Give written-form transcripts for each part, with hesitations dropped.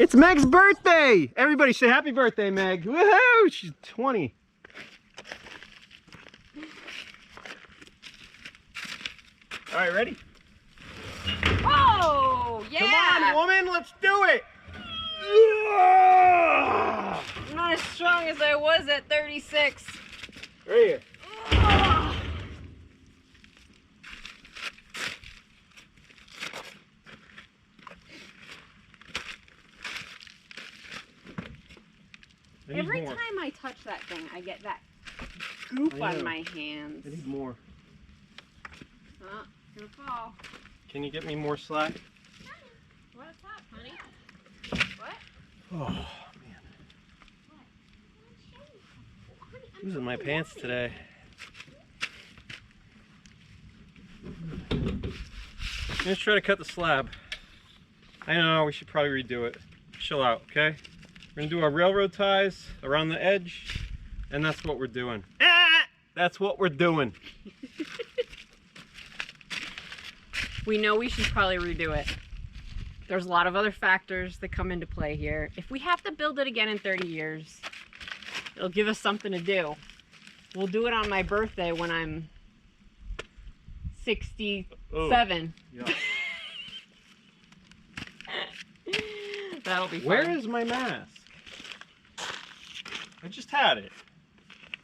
It's Meg's birthday! Everybody say happy birthday, Meg. Woohoo! She's 20. All right, ready? Oh, yeah! Come on, woman, let's do it! I'm not as strong as I was at 36. Right here. Every time I touch that thing, I get that goop on my hands. I need more. Oh, it's gonna fall. Can you get me more slack? What's up, honey? What? Oh, man. Losing my pants today. Let's try to cut the slab. I know, we should probably redo it. Chill out, okay? We're gonna do our railroad ties around the edge, and that's what we're doing. That's what we're doing. We know we should probably redo it. There's a lot of other factors that come into play here. If we have to build it again in 30 years, it'll give us something to do. We'll do it on my birthday when I'm 67. Yeah. That'll be fun. Where is my mask? I just had it.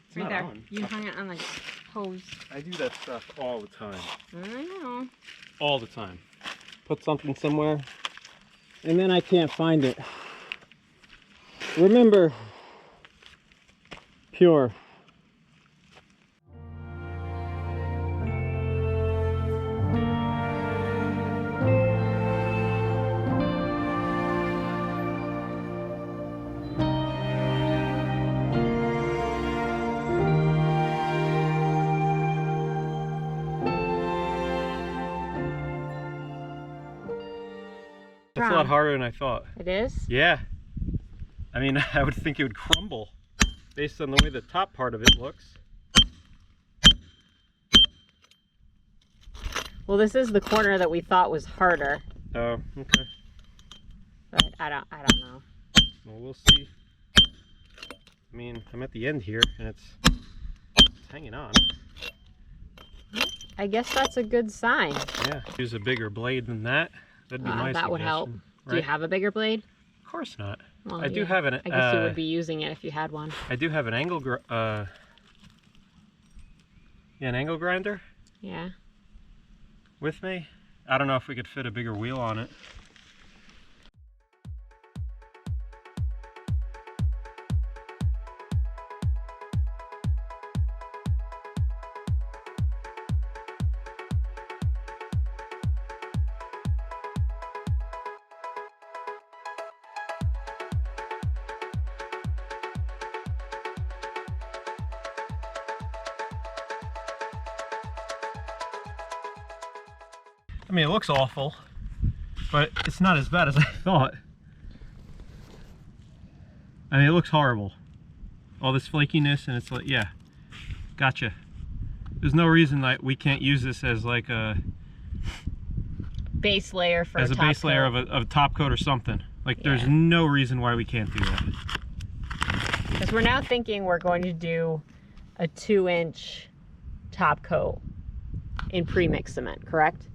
It's right not there. on. You hung it on the hose. I do that stuff all the time. I know. All the time. Put something somewhere, and then I can't find it. Remember, pure. It's a lot harder than I thought. It is? Yeah. I mean, I would think it would crumble based on the way the top part of it looks. Well, this is the corner that we thought was harder. Oh, okay. But I don't know. Well, we'll see. I mean, I'm at the end here, and it's hanging on. I guess that's a good sign. Yeah. Use a bigger blade than that. That'd be my That would help. suggestion, Do you right? have a bigger blade? Of course not. Well, I do have an. I guess you would be using it if you had one. I do have an angle. Yeah, an angle grinder Yeah. with me. I don't know if we could fit a bigger wheel on it. I mean, it looks awful, but it's not as bad as I thought. I mean, it looks horrible. All this flakiness, and it's like, yeah, gotcha. There's no reason that we can't use this as like a base layer for as a base layer of a top coat or something. Like, there's no reason why we can't do that. Because we're now thinking we're going to do a 2-inch top coat in pre-mix cement, correct?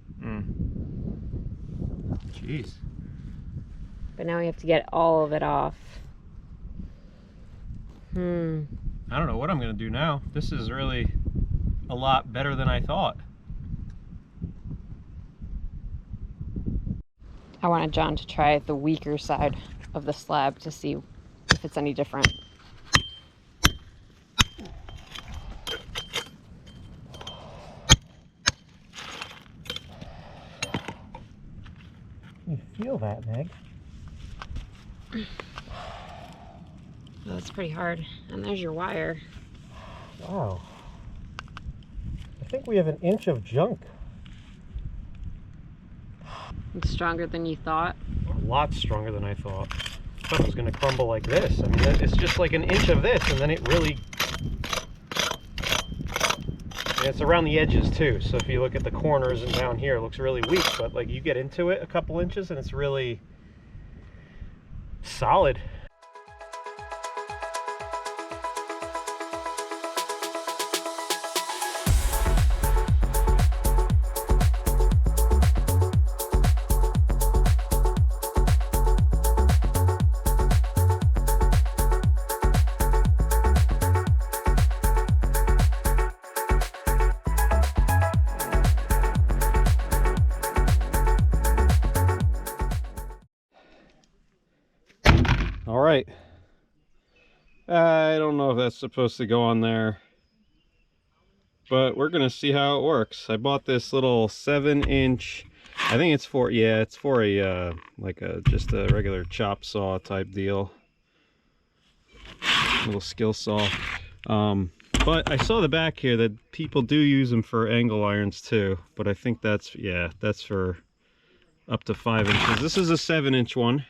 Jeez. But now we have to get all of it off. I don't know what I'm gonna do now. This is really a lot better than I thought. I wanted John to try the weaker side of the slab to see if it's any different. You feel that, Meg? Oh, that's pretty hard. And there's your wire. Wow. I think we have an inch of junk. It's stronger than you thought. A lot stronger than I thought. I thought it was going to crumble like this. I mean, it's just like an inch of this, and then it really... And it's around the edges too, so if you look at the corners and down here, it looks really weak, but like you get into it a couple inches and it's really solid. All right. I don't know if that's supposed to go on there, but we're gonna see how it works. I bought this little 7-inch, I think it's for, yeah, it's for a like a just a regular chop saw type deal, little skill saw. But I saw the back here that people do use them for angle irons too, but I think that's, yeah, that's for up to 5 inches. This is a 7-inch one,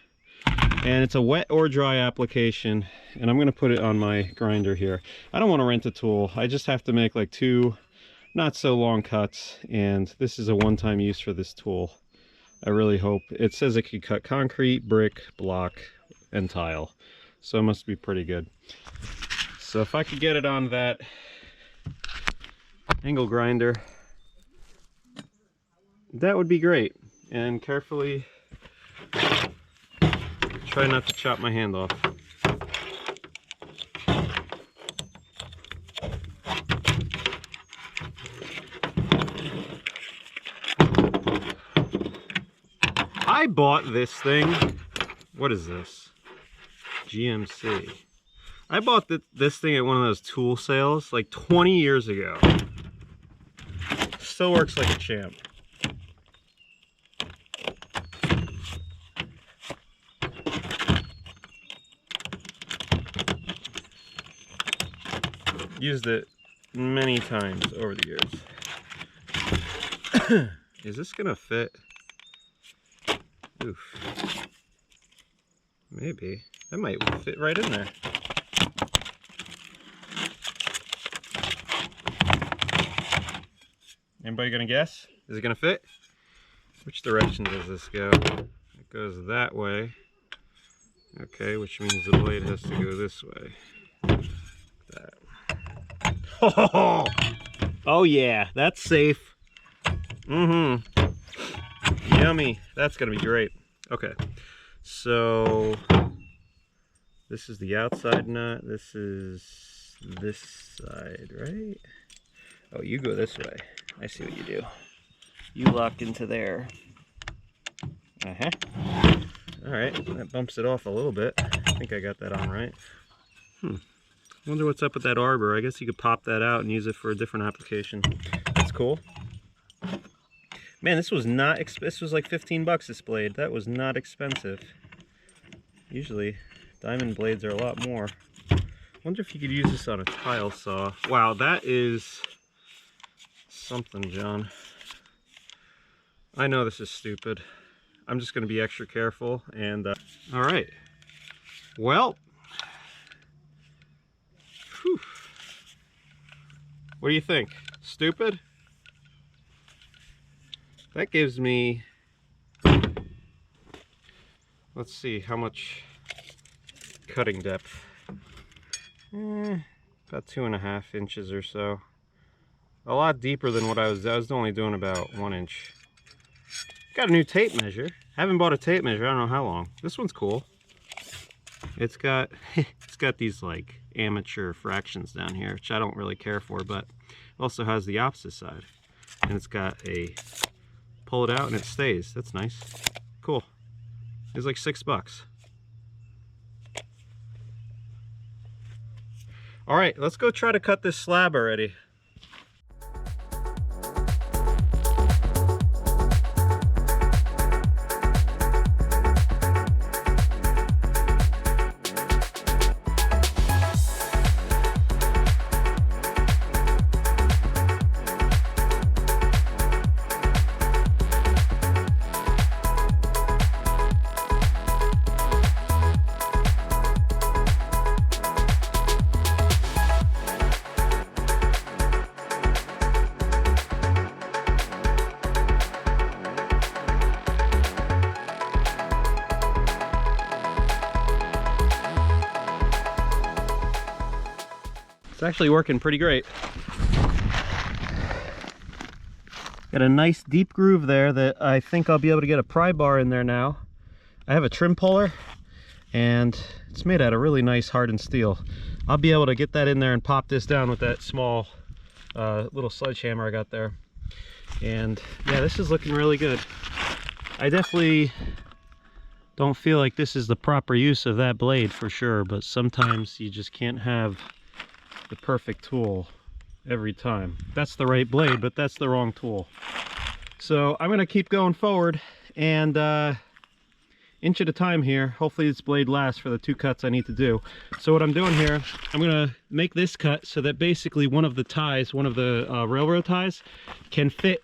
and it's a wet or dry application, and I'm going to put it on my grinder here. I don't want to rent a tool. I just have to make like 2 not so long cuts, and this is a one-time use for this tool. I really hope. It says it could cut concrete, brick, block, and tile, so it must be pretty good. So if I could get it on that angle grinder, that would be great. And carefully try not to chop my hand off. I bought this thing. What is this? GMC. I bought this thing at one of those tool sales like 20 years ago. Still works like a champ. Used it many times over the years. Is this gonna fit? Oof. Maybe. That might fit right in there. Anybody gonna guess? Is it gonna fit? Which direction does this go? It goes that way. Okay, which means the blade has to go this way. That. Oh yeah, that's safe. Yummy. That's gonna be great. Okay, so this is the outside nut. This is this side, right? Oh, you go this way. I see what you do. You lock into there. All right, that bumps it off a little bit. I think I got that on right. Wonder what's up with that arbor. I guess you could pop that out and use it for a different application. That's cool. Man, this was not this was like 15 bucks this blade. That was not expensive. Usually diamond blades are a lot more. Wonder if you could use this on a tile saw. Wow, that is something, John. I know this is stupid. I'm just going to be extra careful and all right. Well, whew. What do you think? Stupid? That gives me, let's see how much cutting depth. About 2.5 inches or so. A lot deeper than what I was only doing about 1 inch. Got a new tape measure. Haven't bought a tape measure, I don't know how long. This one's cool. It's got these like amateur fractions down here, which I don't really care for, but it also has the opposite side. And it's got a pull it out and it stays. That's nice. Cool. It's like $6. All right, let's go try to cut this slab already. It's actually working pretty great. Got a nice deep groove there that I think I'll be able to get a pry bar in there now. I have a trim puller and it's made out of really nice hardened steel. I'll be able to get that in there and pop this down with that small little sledgehammer I got there. And yeah, this is looking really good. I definitely don't feel like this is the proper use of that blade for sure, but sometimes you just can't have the perfect tool every time. That's the right blade, but that's the wrong tool. So I'm gonna keep going forward and inch at a time here. Hopefully this blade lasts for the 2 cuts I need to do. So what I'm doing here, I'm gonna make this cut so that basically one of the ties, one of the railroad ties, can fit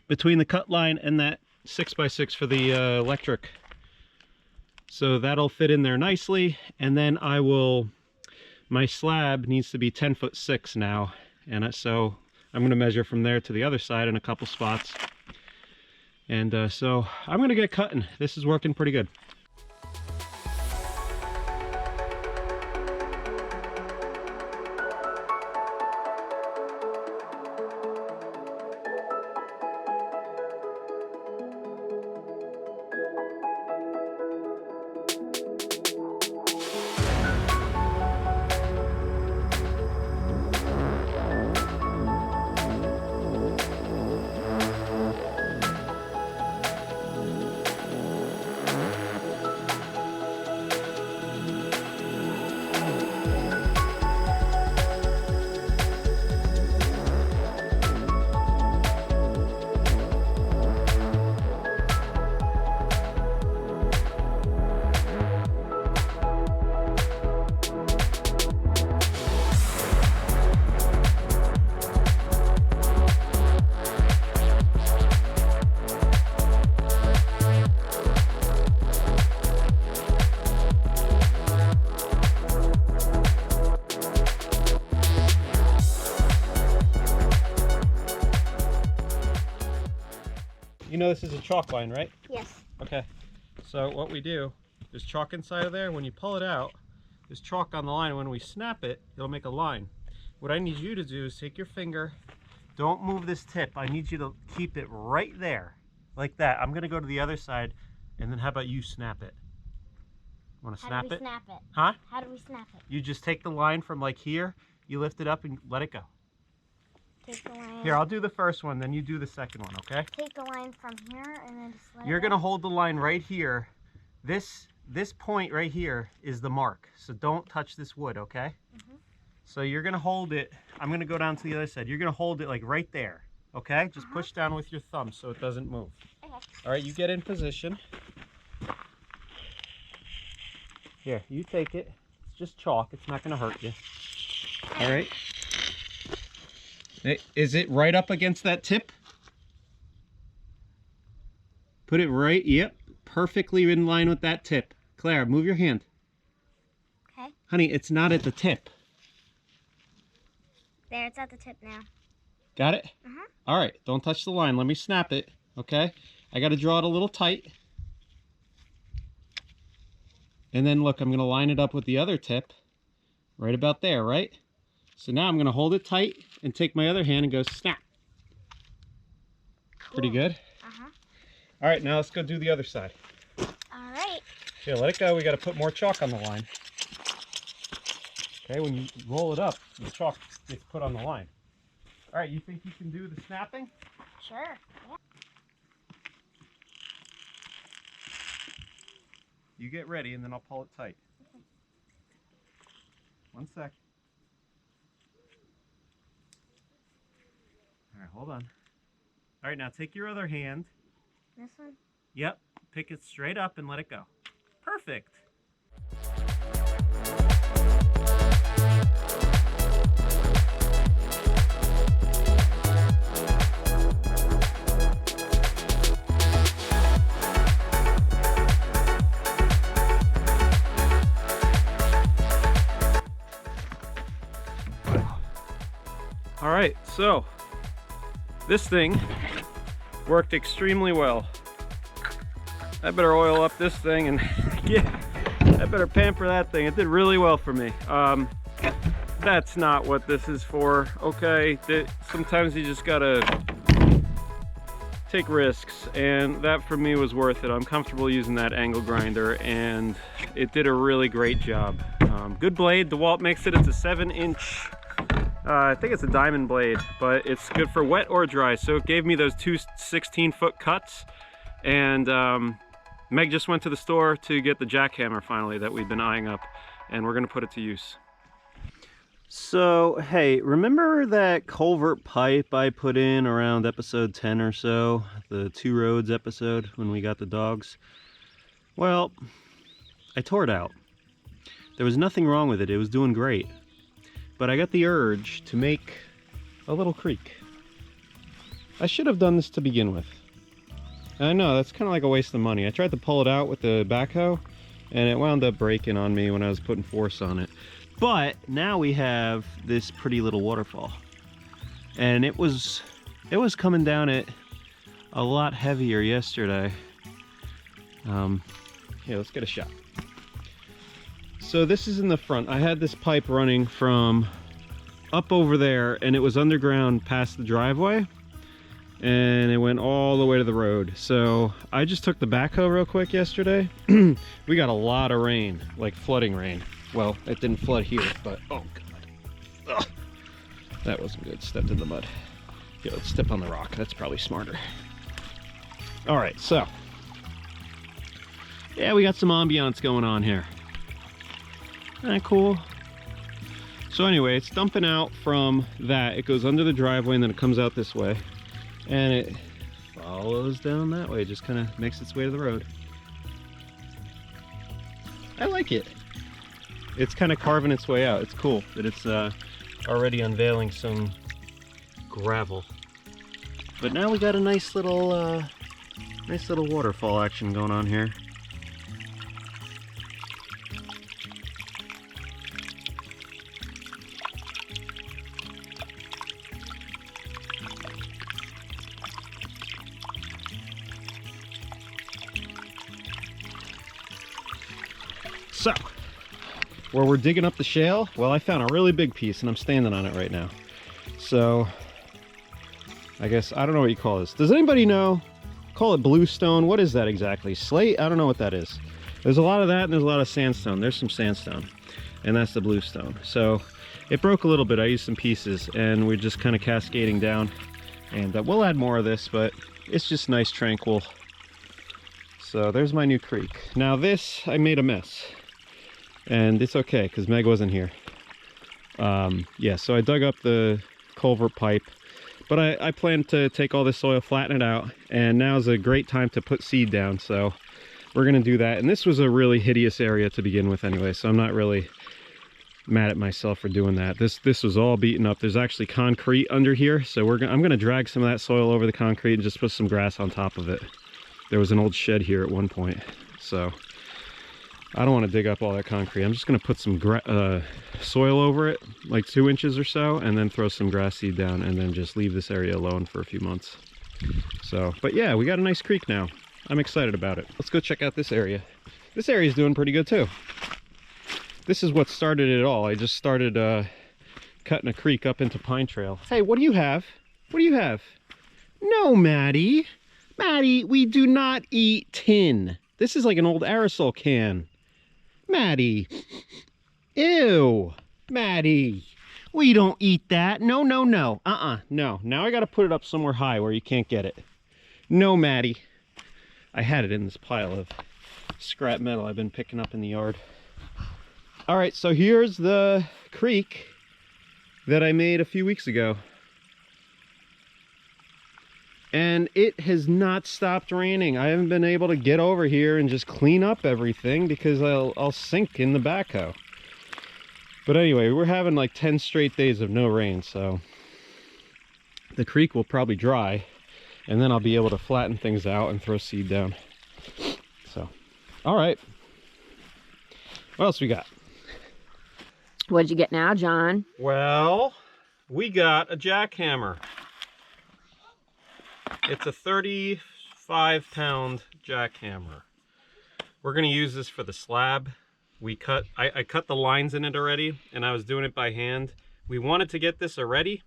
between the cut line and that 6x6 for the electric. So that'll fit in there nicely, and then I will, my slab needs to be 10'6" now, and so I'm going to measure from there to the other side in a couple spots. And so I'm going to get cutting. This is working pretty good. You know this is a chalk line, right? Yes. Okay. So what we do, there's chalk inside of there. When you pull it out, there's chalk on the line. When we snap it, it'll make a line. What I need you to do is take your finger, don't move this tip. I need you to keep it right there, like that. I'm gonna go to the other side, and then how about you snap it? Want to snap it? How do we snap it? Huh? How do we snap it? You just take the line from like here, you lift it up and let it go. Take the line. Here, I'll do the first one, then you do the second one, okay? Take the line from here and then just let You're it gonna go. hold the line right here. This point right here is the mark, so don't touch this wood, okay? So you're gonna hold it. I'm gonna go down to the other side. You're gonna hold it like right there, okay? Just push down with your thumb so it doesn't move. Okay. All right, you get in position. Here, you take it. It's just chalk. It's not gonna hurt you. All right. Is it right up against that tip? Put it right, yep, perfectly in line with that tip. Claire, move your hand. Okay. Honey, it's not at the tip. There, it's at the tip now. Got it? Uh-huh. All right, don't touch the line. Let me snap it, okay? I got to draw it a little tight. And then look, I'm going to line it up with the other tip right about there, right? So now I'm going to hold it tight and take my other hand and go snap. Cool. Pretty good? Uh-huh. All right, now let's go do the other side. All right. Here, let it go. We got to put more chalk on the line. Okay, when you roll it up, the chalk gets put on the line. All right, you think you can do the snapping? Sure. Yeah. You get ready and then I'll pull it tight. Okay. 1 sec. All right, hold on. All right, now take your other hand. This one? Yep, pick it straight up and let it go. Perfect. All right, so this thing worked extremely well. I better oil up this thing and yeah, I better pamper that thing. It did really well for me. That's not what this is for, okay? Sometimes you just gotta take risks, and that for me was worth it. I'm comfortable using that angle grinder, and it did a really great job. Good blade. DeWalt makes it. It's a 7-inch. I think it's a diamond blade, but it's good for wet or dry. So it gave me those two 16-foot cuts, and Meg just went to the store to get the jackhammer finally that we've been eyeing up, and we're gonna put it to use. So, hey, remember that culvert pipe I put in around episode 10 or so, the 2 roads episode when we got the dogs? Well, I tore it out. There was nothing wrong with it. It was doing great. But I got the urge to make a little creek. I should have done this to begin with. I know, that's kind of like a waste of money. I tried to pull it out with the backhoe, and it wound up breaking on me when I was putting force on it. But now we have this pretty little waterfall. And it was coming down it a lot heavier yesterday. Here, let's get a shot. So this is in the front. I had this pipe running from up over there, and it was underground past the driveway, and it went all the way to the road. So I just took the backhoe real quick yesterday. We got a lot of rain, like flooding rain. Well, it didn't flood here, but oh god. Ugh. That wasn't good. Stepped in the mud. Yeah, let's step on the rock. That's probably smarter. All right, so yeah, we got some ambiance going on here. Isn't that cool? So anyway, it's dumping out from that. It goes under the driveway and then it comes out this way. And it follows down that way. It just kind of makes its way to the road. I like it. It's kind of carving its way out. It's cool that it's already unveiling some gravel. But now we got a nice little waterfall action going on here. So, where we're digging up the shale, well, I found a really big piece and I'm standing on it right now. So, I guess, I don't know what you call this. Does anybody know? Call it bluestone. What is that exactly? Slate? I don't know what that is. There's a lot of that and there's a lot of sandstone. There's some sandstone, and that's the bluestone. So, it broke a little bit. I used some pieces and we're just kind of cascading down. And we'll add more of this, but it's just nice, tranquil. So, there's my new creek. Now this, I made a mess. And it's okay because Meg wasn't here. Yeah, so I dug up the culvert pipe, but I plan to take all this soil, flatten it out, and now's a great time to put seed down. So we're gonna do that. And this was a really hideous area to begin with anyway, so I'm not really mad at myself for doing that. This was all beaten up. There's actually concrete under here, so I'm gonna drag some of that soil over the concrete and just put some grass on top of it. There was an old shed here at one point, so I don't want to dig up all that concrete. I'm just going to put some soil over it, like 2 inches or so, and then throw some grass seed down, and then just leave this area alone for a few months. So, but yeah, we got a nice creek now. I'm excited about it. Let's go check out this area. This area is doing pretty good too. This is what started it all. I just started cutting a creek up into Pine Trail. Hey, what do you have? What do you have? No, Maddie. Maddie, we do not eat tin. This is like an old aerosol can. Maddie. Ew. Maddie. We don't eat that. No, no, no. No. Now I gotta put it up somewhere high where you can't get it. No, Maddie. I had it in this pile of scrap metal I've been picking up in the yard. All right, so here's the creek that I made a few weeks ago. And it has not stopped raining. I haven't been able to get over here and just clean up everything because I'll sink in the backhoe. But anyway, we're having like 10 straight days of no rain, so the creek will probably dry, and then I'll be able to flatten things out and throw seed down. So, all right. What else we got? What'd you get now, John? Well, we got a jackhammer. It's a 35-pound jackhammer. We're going to use this for the slab. I cut the lines in it already, and I was doing it by hand. We wanted to get this already,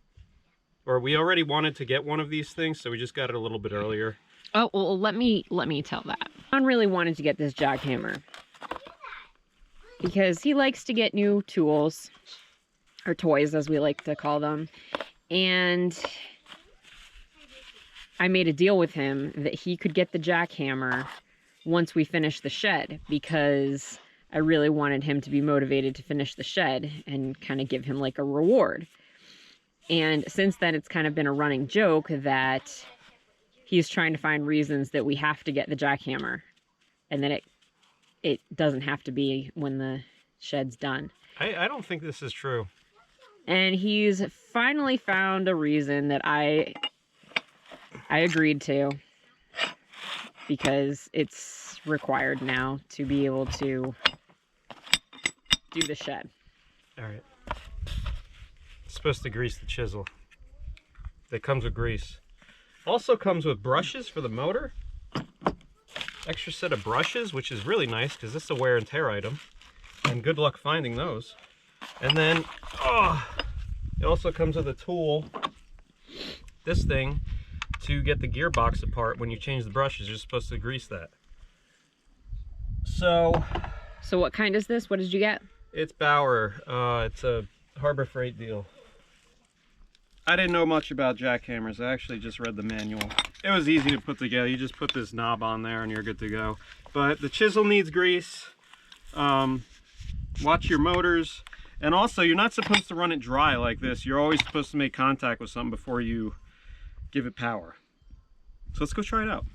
or we already wanted to get one of these things, so we just got it a little bit earlier. Oh, well, let me tell that. John really wanted to get this jackhammer because he likes to get new tools, or toys as we like to call them, and I made a deal with him that he could get the jackhammer once we finish the shed, because I really wanted him to be motivated to finish the shed and kind of give him like a reward. And since then, it's kind of been a running joke that he's trying to find reasons that we have to get the jackhammer, and then it doesn't have to be when the shed's done. I don't think this is true. And he's finally found a reason that I agreed to, because it's required now to be able to do the shed. All right. It's supposed to grease the chisel. It comes with grease. Also comes with brushes for the motor. Extra set of brushes, which is really nice because this is a wear and tear item. And good luck finding those. And then, it also comes with a tool, this thing, to get the gearbox apart. When you change the brushes, you're supposed to grease that. So what kind is this? What did you get? It's Bauer. It's a Harbor Freight deal. I didn't know much about jackhammers. I actually just read the manual. It was easy to put together. You just put this knob on there and you're good to go. But the chisel needs grease. Watch your motors. And also, you're not supposed to run it dry like this. You're always supposed to make contact with something before you give it power. So let's go try it out.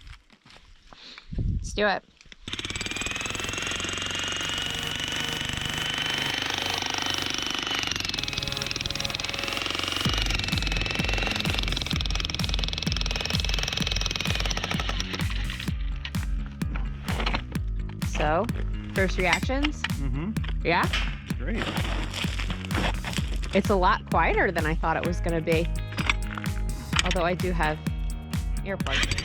Let's do it. So, first reactions? Mm-hmm. Yeah? Great. It's a lot quieter than I thought it was going to be. Although I do have earplugs.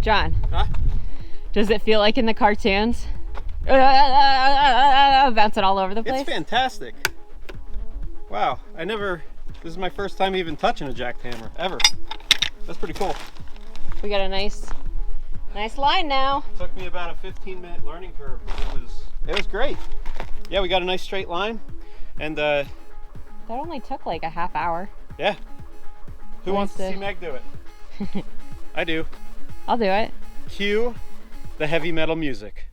John, Huh? Does it feel like in the cartoons? Bouncing all over the place? It's fantastic. Wow, this is my first time even touching a jackhammer, ever. That's pretty cool. We got a nice line now. Took me about a 15-minute learning curve, but it was great. Yeah, we got a nice straight line, and That only took like a half hour. yeah. Who wants to see Meg do it? I do. I'll do it. Cue the heavy metal music.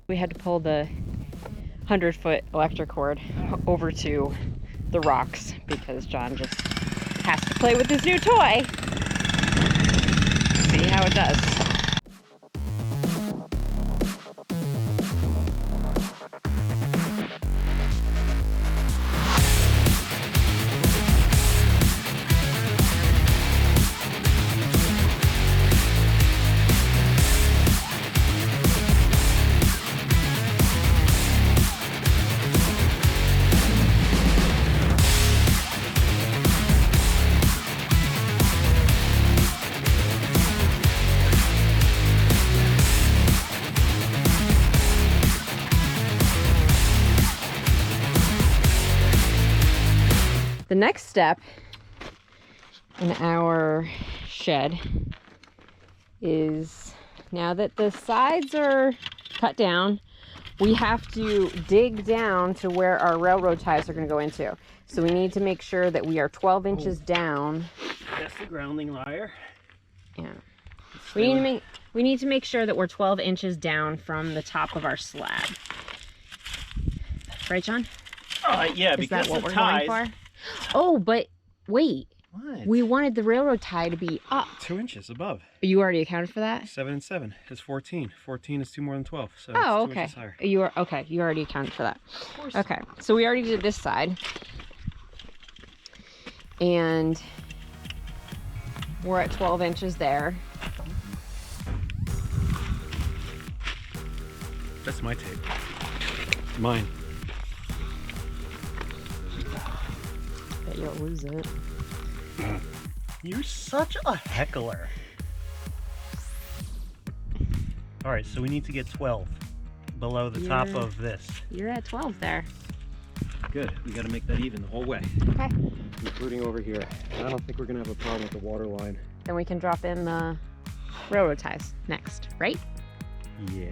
We had to pull the 100-foot electric cord over to the rocks because John just has to play with his new toy. See how it does. The next step in our shed is, now that the sides are cut down, we have to dig down to where our railroad ties are going to go into. So we need to make sure that we are 12 inches down. That's the grounding wire. Yeah. We need to make sure that we're 12 inches down from the top of our slab. Right, John? Yeah, Is because that what the we're ties. going for? Oh, but wait. What? We wanted the railroad tie to be up. 2 inches above. You already accounted for that? 7 and 7 is 14. 14 is 2 more than 12, so Oh, it's 2 okay. inches higher. You are okay. You already accounted for that. Of course. Okay, so we already did this side, and we're at 12 inches there. That's my tape. Mine. Bet you'll lose it. You're such a heckler. All right, so we need to get 12 below the top Yeah. of this. You're at 12 there. Good. We got to make that even the whole way, Okay. including over here. I don't think we're gonna have a problem with the water line. Then we can drop in the railroad ties next, right? Yeah.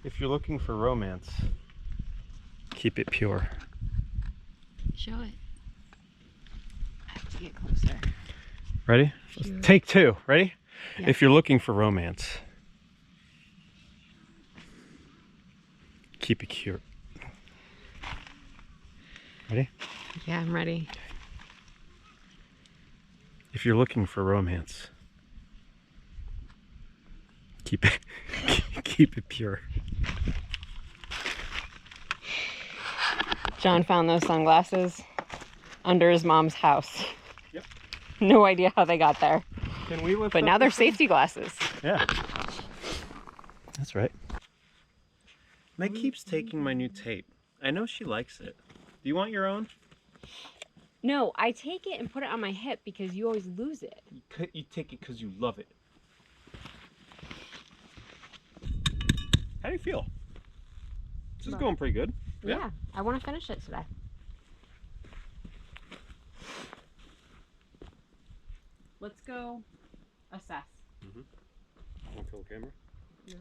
If you're looking for romance, keep it pure. Show it. I have to get closer. Ready? Pure. Take 2. Ready? Yeah. If you're looking for romance, keep it cute. Ready? Yeah, I'm ready. If you're looking for romance, keep it keep it pure. John found those sunglasses under his mom's house. Yep. No idea how they got there. Can we lift But up now they're this thing? safety glasses. Yeah. That's right. Meg keeps taking my new tape. I know she likes it. Do you want your own? No, I take it and put it on my hip because you always lose it. You take it because you love it. How do you feel? This is Well, going pretty good. Yeah, I want to finish it today. Let's go assess. Want to fill the camera? No.